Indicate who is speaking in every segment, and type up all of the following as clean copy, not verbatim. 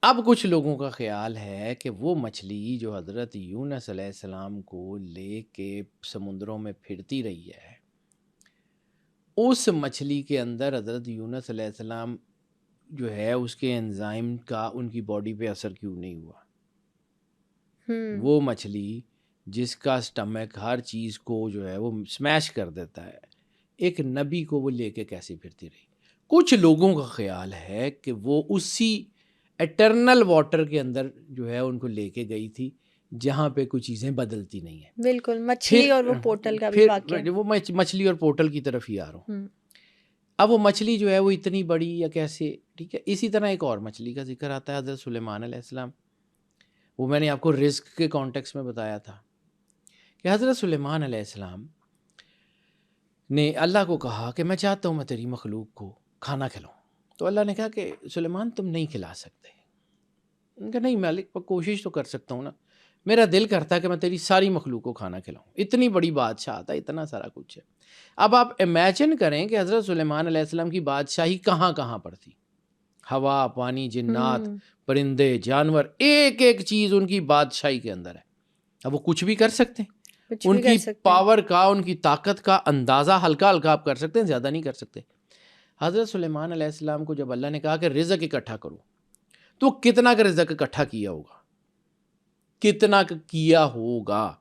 Speaker 1: اب کچھ لوگوں کا خیال ہے کہ وہ مچھلی جو حضرت یونس علیہ السلام کو لے کے سمندروں میں پھرتی رہی ہے، اس مچھلی کے اندر حضرت یونس علیہ السلام جو ہے اس کے انزائم کا ان کی باڈی پہ اثر کیوں نہیں ہوا؟ وہ مچھلی جس کا سٹمک ہر چیز کو جو ہے وہ سمیش کر دیتا ہے، ایک نبی کو وہ لے کے کیسے پھرتی رہی؟ کچھ لوگوں کا خیال ہے کہ وہ اسی ایٹرنل واٹر کے اندر جو ہے ان کو لے کے گئی تھی جہاں پہ کوئی چیزیں بدلتی نہیں ہیں۔
Speaker 2: بالکل، مچھلی اور وہ پورٹل کا بھی واقعہ،
Speaker 1: پھر وہ مچھلی اور پورٹل کی طرف ہی آ رہا ہوں۔ اب وہ مچھلی جو ہے وہ اتنی بڑی یا کیسے، ٹھیک ہے۔ اسی طرح ایک اور مچھلی کا ذکر آتا ہے حضرت سلیمان علیہ السلام، وہ میں نے آپ کو رزق کے کانٹیکس میں بتایا تھا کہ حضرت سلیمان علیہ السلام نے اللہ کو کہا کہ میں چاہتا ہوں میں تیری مخلوق کو کھانا کھلاؤں، تو اللہ نے کہا کہ سلیمان تم نہیں کھلا سکتے۔ ان کا نہیں مالک، کوشش تو کر سکتا ہوں نا، میرا دل کرتا ہے کہ میں تیری ساری مخلوق کو کھانا کھلاؤں، اتنی بڑی بادشاہ تھا، اتنا سارا کچھ ہے۔ اب آپ امیجن کریں کہ حضرت سلیمان علیہ السلام کی بادشاہی کہاں کہاں پر تھی، ہوا، پانی، جنات، پرندے، جانور، ایک ایک چیز ان کی بادشاہی کے اندر ہے۔ اب وہ کچھ بھی کر سکتے ہیں، ان کی پاور کا، ان کی طاقت کا اندازہ ہلکا ہلکا آپ کر سکتے ہیں، زیادہ نہیں کر سکتے۔ حضرت سلیمان علیہ السلام کو جب اللہ نے کہا کہ رزق اکٹھا کرو، تو کتنا کا رزق اکٹھا کیا ہوگا، کتنا کیا ہوگا؟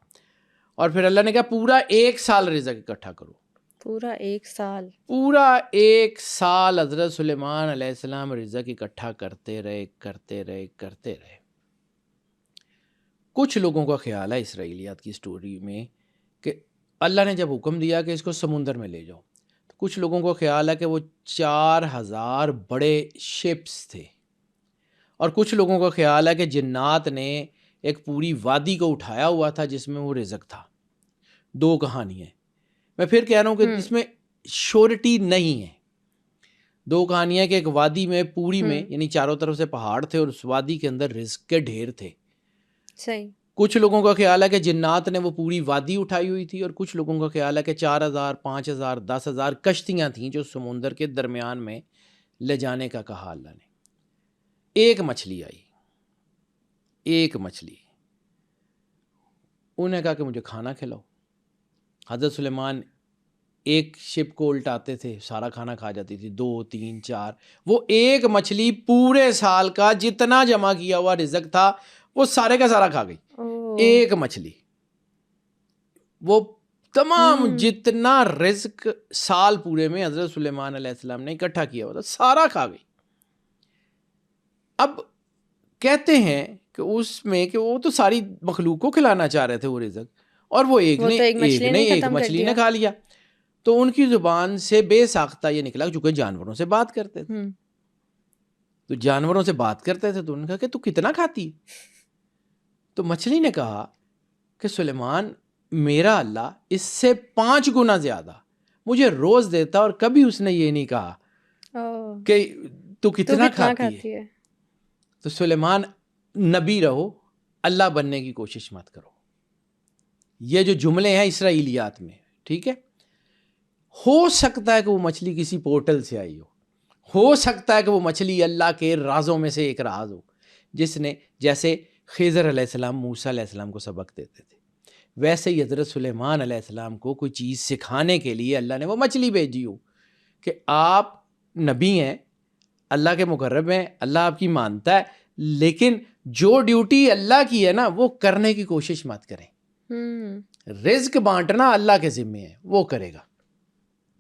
Speaker 1: اور پھر اللہ نے کہا پورا 1 سال رزق اکٹھا کرو،
Speaker 2: پورا 1 سال،
Speaker 1: پورا 1 سال حضرت سلیمان علیہ السلام رزق اکٹھا کرتے رہے کرتے رہے کرتے رہے۔ کچھ لوگوں کا خیال ہے اسرائیلیات کی سٹوری میں کہ اللہ نے جب حکم دیا کہ اس کو سمندر میں لے جاؤ، تو کچھ لوگوں کا خیال ہے کہ وہ 4000 بڑے شپس تھے، اور کچھ لوگوں کا خیال ہے کہ جنات نے ایک پوری وادی کو اٹھایا ہوا تھا جس میں وہ رزق تھا۔ 2 کہانی ہیں، میں پھر کہہ رہا ہوں کہ اس میں شورٹی نہیں ہے۔ 2 کہانیاں کہ ایک وادی میں پوری میں، یعنی چاروں طرف سے پہاڑ تھے اور اس وادی کے اندر رزق کے ڈھیر تھے۔
Speaker 2: صحیح۔
Speaker 1: کچھ لوگوں کا خیال ہے کہ جنات نے وہ پوری وادی اٹھائی ہوئی تھی، اور کچھ لوگوں کا خیال ہے کہ 4000، 5000، 10,000 کشتیاں تھیں جو سمندر کے درمیان میں لے جانے کا کہا اللہ نے۔ ایک مچھلی آئی، ایک مچھلی، انہیں کہا کہ مجھے کھانا کھلاؤ۔ حضرت سلیمان ایک شپ کو الٹاتے تھے، سارا کھانا کھا جاتی تھی، 2، 3، 4۔ وہ ایک مچھلی پورے سال کا جتنا جمع کیا ہوا رزق تھا وہ سارے کا سارا کھا گئی۔ ایک مچھلی وہ تمام جتنا رزق سال پورے میں حضرت سلیمان علیہ السلام نے اکٹھا کیا ہوا تھا سارا کھا گئی۔ اب کہتے ہیں کہ اس میں کہ وہ تو ساری مخلوق کو کھلانا چاہ رہے تھے وہ رزق، اور وہ ایک مچھلی نے کھا لیا۔ تو ان کی زبان سے بے ساختہ یہ نکلا، چونکہ جانوروں سے بات کرتے تھے، تو جانوروں سے بات کرتے تھے، تو انہوں نے کہا کہ تو کتنا کھاتی؟ تو مچھلی نے کہا کہ سلیمان میرا اللہ اس سے 5 گنا زیادہ مجھے روز دیتا، اور کبھی اس نے یہ نہیں کہا کہ تو کتنا کھاتی ہے۔ تو سلیمان نبی رہو، اللہ بننے کی کوشش مت کرو۔ یہ جو جملے ہیں اسرائیلیات میں، ٹھیک ہے، ہو سکتا ہے کہ وہ مچھلی کسی پورٹل سے آئی ہو سکتا ہے کہ وہ مچھلی اللہ کے رازوں میں سے ایک راز ہو، جس نے، جیسے خضر علیہ السلام موسیٰ علیہ السلام کو سبق دیتے تھے، ویسے ہی حضرت سلیمان علیہ السلام کو کوئی چیز سکھانے کے لیے اللہ نے وہ مچھلی بھیجی ہو کہ آپ نبی ہیں، اللہ کے مقرب ہیں، اللہ آپ کی مانتا ہے، لیکن جو ڈیوٹی اللہ کی ہے نا وہ کرنے کی کوشش مت کریں۔ رزق بانٹنا اللہ کے ذمہ ہے، وہ کرے گا۔